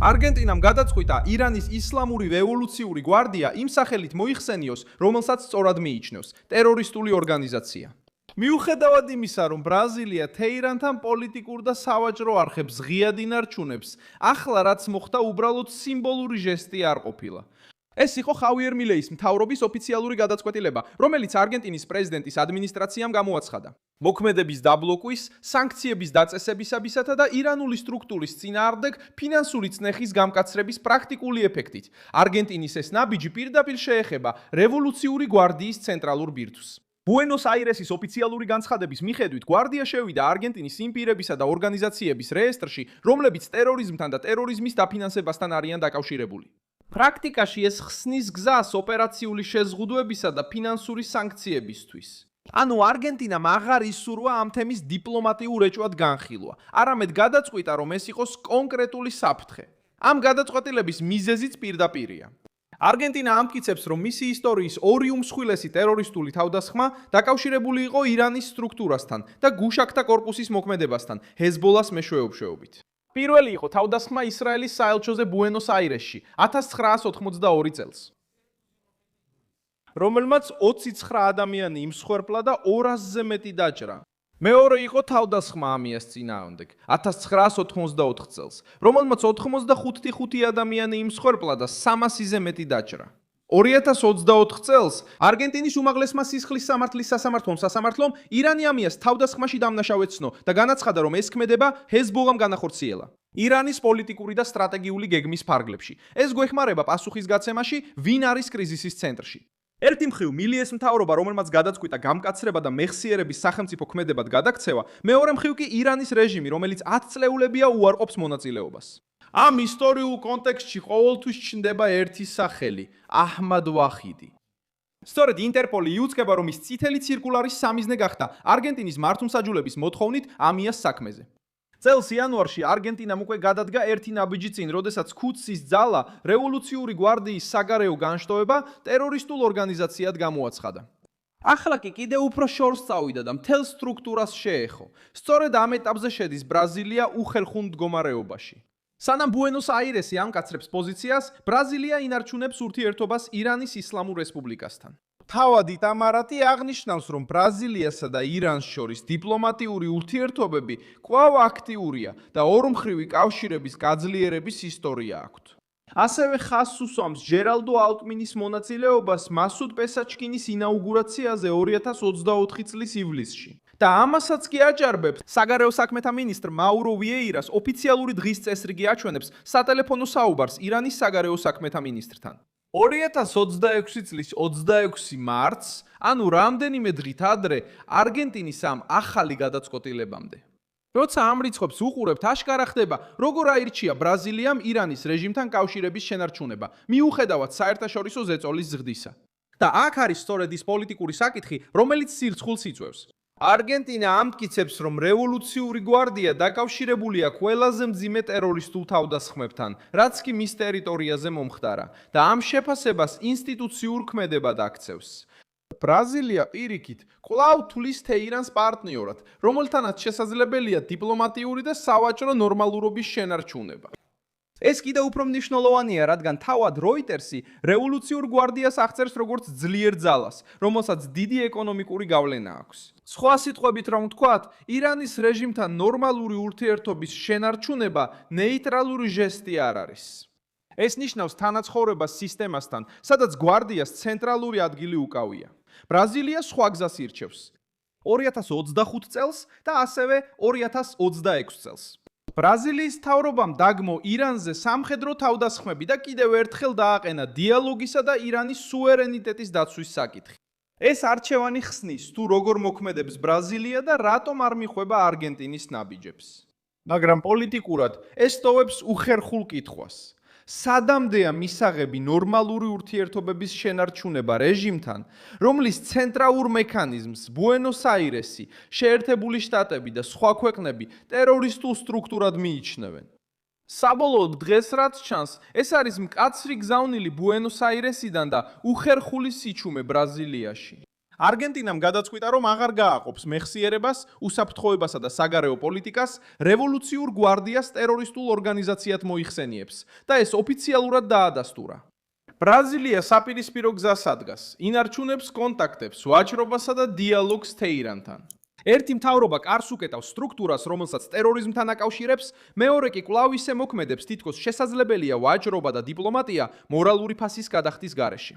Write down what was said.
არგენტინამ გადაწყვიტა ირანის ისლამური რევოლუციური გვარდია იმ სახელით მოიხსენიოს, რომელსაც სწორად მიიჩნევს ტერორისტული ორგანიზაცია. მიუხედავად იმისა, რომ ბრაზილია თეირანთან პოლიტიკურ და სავაჭრო არხებს ღიად ინარჩუნებს, ახლა რაც მოხდა უბრალოდ სიმბოლური ჟესტი არ ყოფილა. ეს იყო ხავიერ მილეის მთავრობის ოფიციალური გადაწყვეტილება, რომელიც არგენტინის პრეზიდენტის ადმინისტრაციამ გამოაცხადა. მოქმედების დაბლოკვის, სანქციების დაწესებისაბისათა და ირანული სტრუქტურის წინააღმდეგ ფინანსური წნეხის გამკაცრების პრაქტიკული ეფექტით. არგენტინის ეს ნაბიჯი პირდაპირ შეეხება რევოლუციური გვარდიის ცენტრალურ ბირთვს. ბუენოს-აირესის ოფიციალური განცხადების მიხედვით, გვარდია შევიდა არგენტინის იმ პირებისა და ორგანიზაციების რეესტრში, რომლებიც ტერორიზმთან და ტერორიზმის დაფინანსებასთან არიან დაკავშირებული. პრაქტიკაში ეს ხსნის გზას ოპერაციული შეზღუდვებისა და ფინანსური სანქციებისთვის. ანუ არგენტინამ აღარ ისურვა ამ თემის დიპლომატიურ ეჭვად განხილვა, არამედ გადაწყვიტა, რომ ეს იყოს კონკრეტული საფრთხე. ამ გადაწყვეტილების მიზეზიც პირდაპირია. არგენტინა ამტკიცებს, რომ მისი ისტორიის ორი უმსხვილესი ტერორისტული თავდასხმა დაკავშირებული იყო ირანის სტრუქტურასთან და გუშაქთა კორპუსის მოქმედებასთან, ჰეზბოლას მეშვეობშეობით. პირველი იყო თავდასხმა ისრაელის საელჩოზე ბუენოს-აირესში 1982 წელს, რომელმაც 29 ადამიანი იმსხვერპლა და 200-ზე მეტი დაჭრა. მეორე იყო თავდასხმა ამიას წინააღმდეგ 1984 წელს, რომელმაც 85 ადამიანი იმსხვერპლა და 300-ზე მეტი დაჭრა. 2024 წელს არგენტინის უმაღლესმა სისხლის სამართლის სასამართლომ ირანი ამიას თავდასხმაში დამნაშავედ ცნო და განაცხადა, რომ ეს ქმედება ჰეზბოლამ განახორციელა ირანის პოლიტიკური და სტრატეგიული გეგმის ფარგლებში. ეს გვეხმარება პასუხისგაცემაში, ვინ არის კრიზისის ცენტრში. ერთი მხრივ მილიეს მთავრობა, რომელმაც გადაწყვიტა გამკაცრება და მეხსიერების სახელმწიფო ქმედებად გადაქცევა, მეორე მხრივ კი ირანის რეჟიმი, რომელიც 10 წლეულებია უარყოფს მონაწილეობას. ამ ისტორიულ კონტექსტში ყოველთვის ჩნდება ერთი სახელი, აჰმად ვახიდი. სწორედ ინტერპოლი იუწყება, რომ ის წითელი ცირკულარის სამიზნე გახდა არგენტინის მართლმსაჯულების მოთხოვნით ამიას საქმეზე. წელს იანვარში არგენტინამ უკვე გადადგა ერთი ნაბიჯი წინ, როდესაც ქუთსის ძალა რევოლუციური გვარდიის საგარეო განშტოება ტერორისტულ ორგანიზაციად გამოაცხადა. ახლა კი კიდევ უფრო შორს წავიდა და მთელ სტრუქტურას შეეხო. სწორედ ამ ეტაპზე შედის ბრაზილია უხელხულ მდგომარეობაში. სანამ ბუენოს-აირესი ამკაცრებს პოზიციას, ბრაზილია ინარჩუნებს ურთიერთობას ირანის ისლამურ რესპუბლიკასთან. თავადი თამარათი აღნიშნავს, რომ ბრაზილიასა და ირანს შორის დიპლომატიური ურთიერთობები კვლავ აქტიურია და ორმხრივი კავშირების გაძლიერების ისტორია აქვთ. ასევე ხაზს უსვამს ჯერალდო ალტმინის მონაწილეობას მასუდ პესაჩკინის ინაუგურაციაზე 2024 წლის ივლისში. და ამასაც კი აჭარბებს საგარეო საქმეთა მინისტრ მაურო ვიეირას ოფიციალური დღის წესრიგი აჩვენებს სატელეფონო საუბარს ირანის საგარეო საქმეთა მინისტრთან. 2026 წლის 26 მარტს, ანუ რამდენიმე დღით ადრე, არგენტინის ამ ახალი გადაწყვეტილებამდე. როცა ამ რიცხვებს უყურებთ, აშკარა ხდება, როგორ აირჩია ბრაზილიამ ირანის რეჟიმთან კავშირების შენარჩუნება, მიუხედავად საერთაშორისო ზეწოლის ზრდისა. და აქ არის სწორედ ის პოლიტიკური საკითხი, რომელიც სირცხულს იწვევს. არგენტინა ამტკიცებს, რომ რევოლუციური გვარდია დაკავშირებულია ყველაზე მძიმე ტერორისტულ თავდასხმებთან, რაც კი მის ტერიტორიაზე მომხდარა და ამ შეფასებას ინსტიტუციურ ქმედებად აქცევს. ბრაზილია პირიქით კვლავ თulis თეირანს პარტნიორად, რომელთანაც შესაძლებელია დიპლომატიური და სავაჭრო ნორმალურობის შენარჩუნება. ეს კიდევ უფრო მნიშვნელოვანია, რადგან თავად როიტერსი რევოლუციურ გვარდიას აღწერს როგორც ძლიერ ძალას, რომელსაც დიდი ეკონომიკური გავლენა აქვს. სხვა სიტყვებით რომ ვთქვათ, ირანის რეჟიმთან ნორმალური ურთიერთობის შენარჩუნება ნეიტრალური ჟესტი არ არის. ეს ნიშნავს თანაცხოვრებას სისტემასთან, სადაც გვარდიას ცენტრალური ადგილი უკავია. ბრაზილია სხვა გზას ირჩევს 2025 წელს და ასევე 2026 წელს. ბრაზილიის მთავრობამ დაგმო ირანზე სამხედრო თავდასხმები და კიდევ ერთხელ დააყენა დიალოგისა და ირანის სუვერენიტეტის დაცვის საკითხი. ეს არჩევანი ხსნის, თუ როგორ მოქმედებს ბრაზილია და რატომ არ მიხვება არგენტინის ნაბიჯებს. მაგრამ პოლიტიკურად ეს ტოვებს უხერხულ კითხვას. სადამდეა მისაღები ნორმალური ურთიერთობების შენარჩუნება რეჟიმთან, რომლის ცენტრალურ მექანიზმს ბუენოს-აირესი, შეერთებული შტატები და სხვა ქვეყნები ტერორისტულ სტრუქტურად მიიჩნევენ. საბოლოოდ დღეს რაც ჩანს, ეს არის მკაცრი გზავნილი ბუენოს-აირესიდან და უხერხული სიჩუმე ბრაზილიაში. არგენტინამ გადაწყვიტა, რომ აღარ გააყოფს მეხსიერებას, უსაფრთხოებასა და საგარეო პოლიტიკას რევოლუციურ გვარდიას ტერორისტულ ორგანიზაციად მოიხსენიებს და ეს ოფიციალურად დაადასტურა. ბრაზილია საპირისპირო გზას ადგას, ინარჩუნებს კონტაქტებს, ვაჭრობასა და დიალოგს თეირანთან. ერთი მთავრობა კარს უკეტავს სტრუქტურას, რომელსაც ტერორიზმთან აკავშირებს, მეორე კი კვლავ ისე მოქმედებს, თითქოს შესაძლებელია ვაჭრობა და დიპლომატია მორალური ფასის გადახდის გარეშე.